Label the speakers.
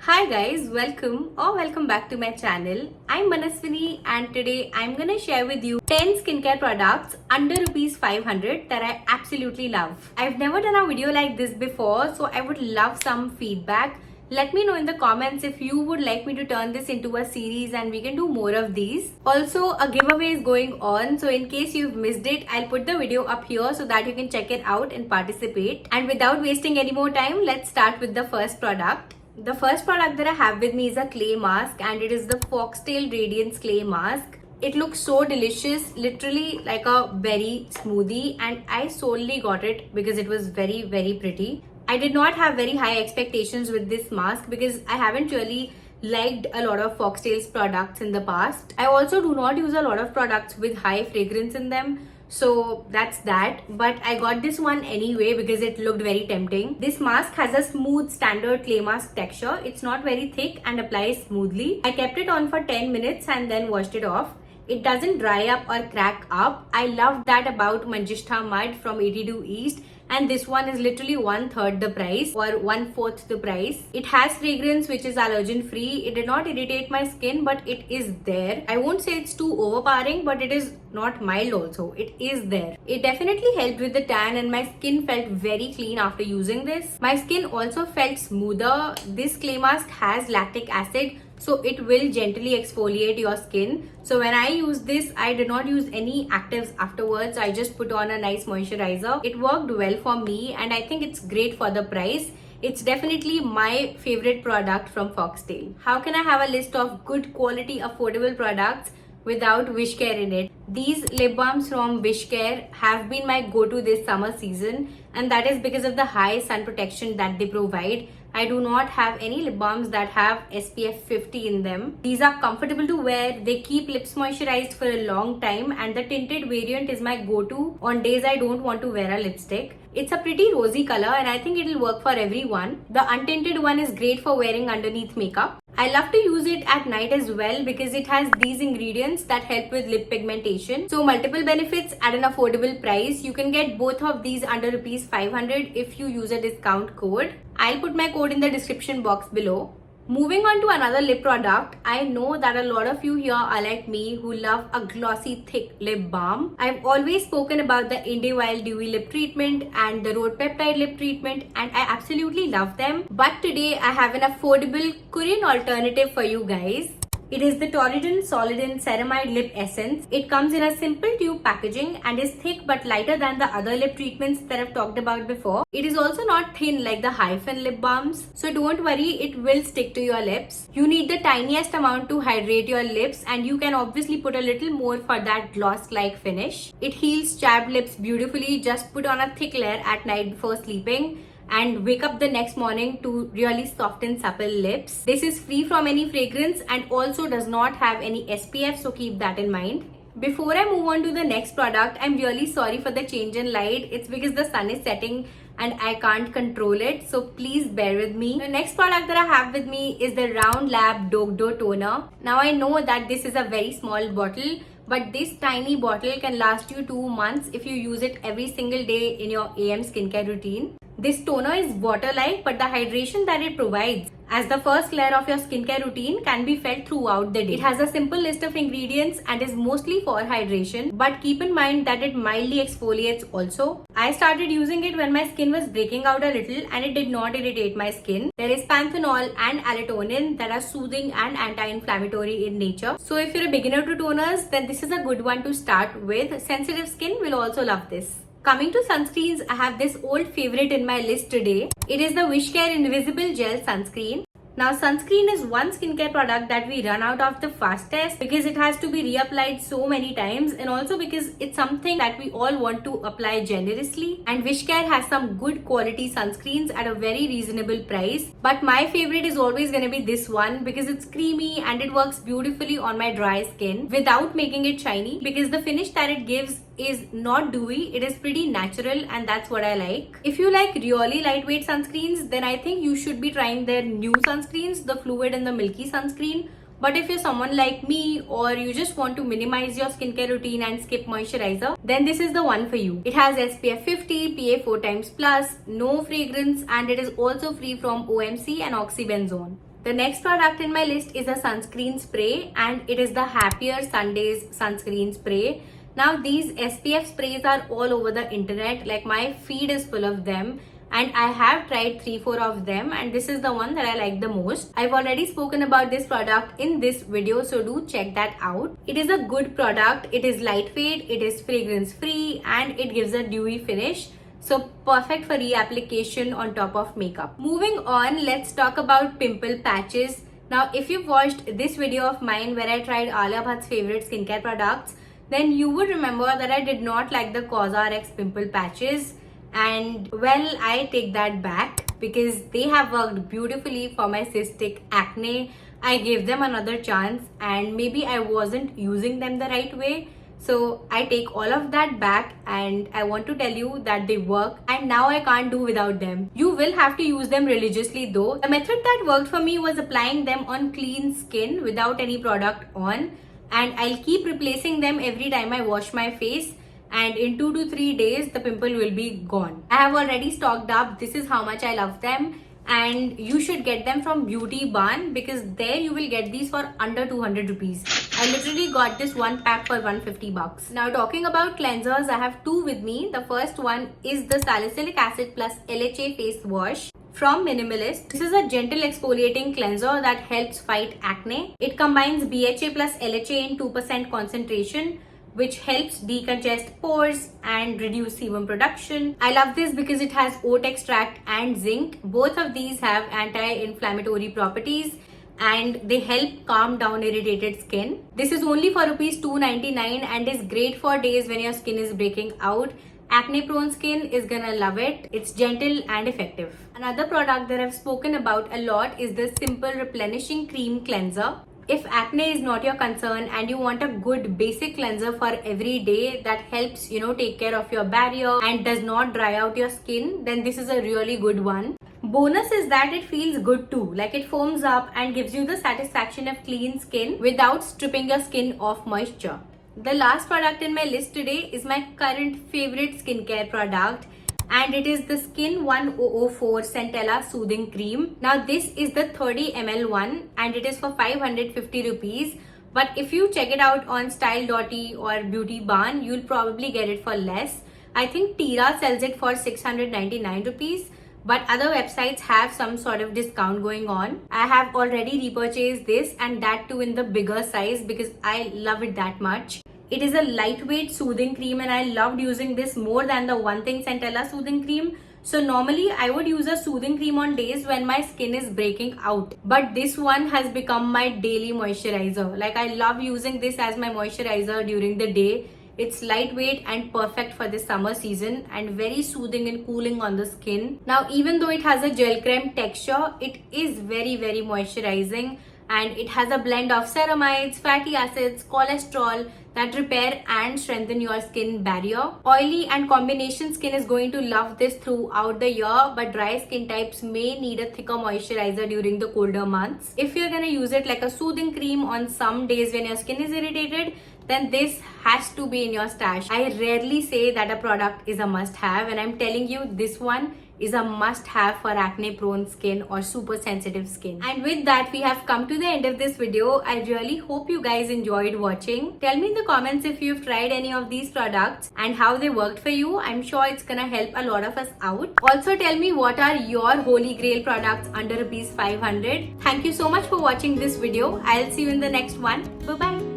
Speaker 1: Hi guys, welcome back to my channel. I'm Manaswini and today I'm gonna share with you 10 skincare products under rupees 500 that I absolutely love. I've never done a video like this before, so I would love some feedback. Let me know in the comments if you would like me to turn this into a series and we can do more of these. Also, a giveaway is going on, so in case you've missed it, I'll put the video up here so that you can check it out and participate. And without wasting any more time, let's start with the first product. The first product that I have with me is a clay mask and it is the Foxtail Radiance Clay Mask. It looks so delicious, literally like a berry smoothie, and I solely got it because it was very pretty. I did not have very high expectations with this mask because I haven't really liked a lot of Foxtail's products in the past. I also do not use a lot of products with high fragrance in them. So that's that, but I got this one anyway because it looked very tempting. This mask has a smooth standard clay mask texture. It's not very thick and applies smoothly. I kept it on for 10 minutes and then washed it off. It doesn't dry up or crack up. I love that about Manjishta Mud from 82 East, and this one is literally 1/3 the price or 1/4 the price. It has fragrance which is allergen free. It did not irritate my skin, but it is there. I won't say it's too overpowering, but it is not mild also. It is there. It definitely helped with the tan and my skin felt very clean after using this. My skin also felt smoother. This clay mask has lactic acid, so it will gently exfoliate your skin. So when I use this, I did not use any actives afterwards. I just put on a nice moisturizer. It worked well for me and I think it's great for the price. It's definitely my favorite product from Foxtail. How can I have a list of good quality affordable products without Wishcare in it? These lip balms from Wishcare have been my go-to this summer season, and that is because of the high sun protection that they provide. I do not have any lip balms that have SPF 50 in them. These are comfortable to wear, they keep lips moisturized for a long time, and the tinted variant is my go-to on days I don't want to wear a lipstick. It's a pretty rosy color and I think it'll work for everyone. The untinted one is great for wearing underneath makeup. I love to use it at night as well because it has these ingredients that help with lip pigmentation. So multiple benefits at an affordable price. You can get both of these under rupees 500 if you use a discount code. I'll put my code in the description box below. Moving on to another lip product, I know that a lot of you here are like me who love a glossy thick lip balm. I've always spoken about the Indewile Dewy Lip Treatment and the Rhode Peptide Lip Treatment and I absolutely love them. But today I have an affordable Korean alternative for you guys. It is the Torridon Solidin Ceramide Lip Essence. It comes in a simple tube packaging and is thick but lighter than the other lip treatments that I've talked about before. It is also not thin like the Hyphen lip balms, so don't worry, it will stick to your lips. You need the tiniest amount to hydrate your lips and you can obviously put a little more for that gloss-like finish. It heals chapped lips beautifully. Just put on a thick layer at night before sleeping and wake up the next morning to really soft and supple lips. This is free from any fragrance and also does not have any SPF, so keep that in mind. Before I move on to the next product, I'm really sorry for the change in light. It's because the sun is setting and I can't control it, so please bear with me. The next product that I have with me is the Round Lab Dogdo Toner. Now I know that this is a very small bottle, but this tiny bottle can last you 2 months if you use it every single day in your AM skincare routine. This toner is water-like, but the hydration that it provides as the first layer of your skincare routine can be felt throughout the day. It has a simple list of ingredients and is mostly for hydration, but keep in mind that it mildly exfoliates also. I started using it when my skin was breaking out a little and it did not irritate my skin. There is panthenol and allotonin that are soothing and anti-inflammatory in nature. So if you're a beginner to toners, then this is a good one to start with. Sensitive skin will also love this. Coming to sunscreens, I have this old favorite in my list today. It is the Wishcare Invisible Gel Sunscreen. Now sunscreen is one skincare product that we run out of the fastest because it has to be reapplied so many times and also because it's something that we all want to apply generously, and Wishcare has some good quality sunscreens at a very reasonable price. But my favorite is always going to be this one because it's creamy and it works beautifully on my dry skin without making it shiny because the finish that it gives is not dewy. It is pretty natural and that's what I like. If you like really lightweight sunscreens, then I think you should be trying their new sunscreens, the Fluid and the Milky sunscreen. But if you're someone like me or you just want to minimize your skincare routine and skip moisturizer, then this is the one for you. It has SPF 50, PA 4 times plus, no fragrance, and it is also free from OMC and oxybenzone. The next product in my list is a sunscreen spray, and it is the Happier Sundays sunscreen spray. Now these SPF sprays are all over the internet, like my feed is full of them, and I have tried 3-4 of them, and this is the one that I like the most. I've already spoken about this product in this video, so do check that out. It is a good product. It is lightweight, it is fragrance free, and it gives a dewy finish. So perfect for reapplication on top of makeup. Moving on, let's talk about pimple patches. Now if you've watched this video of mine where I tried Alia Bhatt's favorite skincare products, then you would remember that I did not like the COSRX pimple patches, and well, I take that back because they have worked beautifully for my cystic acne. I gave them another chance and maybe I wasn't using them the right way. So I take all of that back, and I want to tell you that they work, and now I can't do without them. You will have to use them religiously though. The method that worked for me was applying them on clean skin without any product on, and I'll keep replacing them every time I wash my face, and in 2 to 3 days the pimple will be gone. I have already stocked up. This is how much I love them, and you should get them from Beauty Barn because there you will get these for under 200 rupees. I literally got this one pack for 150 bucks. Now talking about cleansers, I have two with me. The first one is the Salicylic Acid plus LHA face wash from Minimalist. This is a gentle exfoliating cleanser that helps fight acne. It combines BHA plus LHA in 2% concentration, which helps decongest pores and reduce sebum production. I love this because it has oat extract and zinc. Both of these have anti-inflammatory properties and they help calm down irritated skin. This is only for rupees 299 and is great for days when your skin is breaking out. Acne prone skin is gonna love it. It's gentle and effective. Another product that I've spoken about a lot is the Simple Replenishing Cream Cleanser. If acne is not your concern and you want a good basic cleanser for every day that helps, take care of your barrier and does not dry out your skin, then this is a really good one. Bonus is that it feels good too, like it foams up and gives you the satisfaction of clean skin without stripping your skin of moisture. The last product in my list today is my current favorite skincare product, and it is the Skin 1004 Centella Soothing Cream. Now this is the 30 ml one and it is for 550 rupees. But if you check it out on Style.e or Beauty Barn, you'll probably get it for less. I think Tira sells it for 699 rupees. But other websites have some sort of discount going on. I have already repurchased this, and that too in the bigger size because I love it that much. It is a lightweight soothing cream and I loved using this more than the One Thing Centella soothing cream. So normally I would use a soothing cream on days when my skin is breaking out. But this one has become my daily moisturizer. Like I love using this as my moisturizer during the day. It's lightweight and perfect for the summer season and very soothing and cooling on the skin. Now even though it has a gel creme texture, it is very moisturizing, and it has a blend of ceramides, fatty acids, cholesterol that repair and strengthen your skin barrier. Oily and combination skin is going to love this throughout the year, but dry skin types may need a thicker moisturizer during the colder months. If you're gonna use it like a soothing cream on some days when your skin is irritated, then this has to be in your stash. I rarely say that a product is a must-have, and I'm telling you this one is a must-have for acne-prone skin or super sensitive skin. And with that, we have come to the end of this video. I really hope you guys enjoyed watching. Tell me in the comments if you've tried any of these products and how they worked for you. I'm sure it's gonna help a lot of us out. Also tell me what are your holy grail products under rupees 500. Thank you so much for watching this video. I'll see you in the next one. Bye-bye.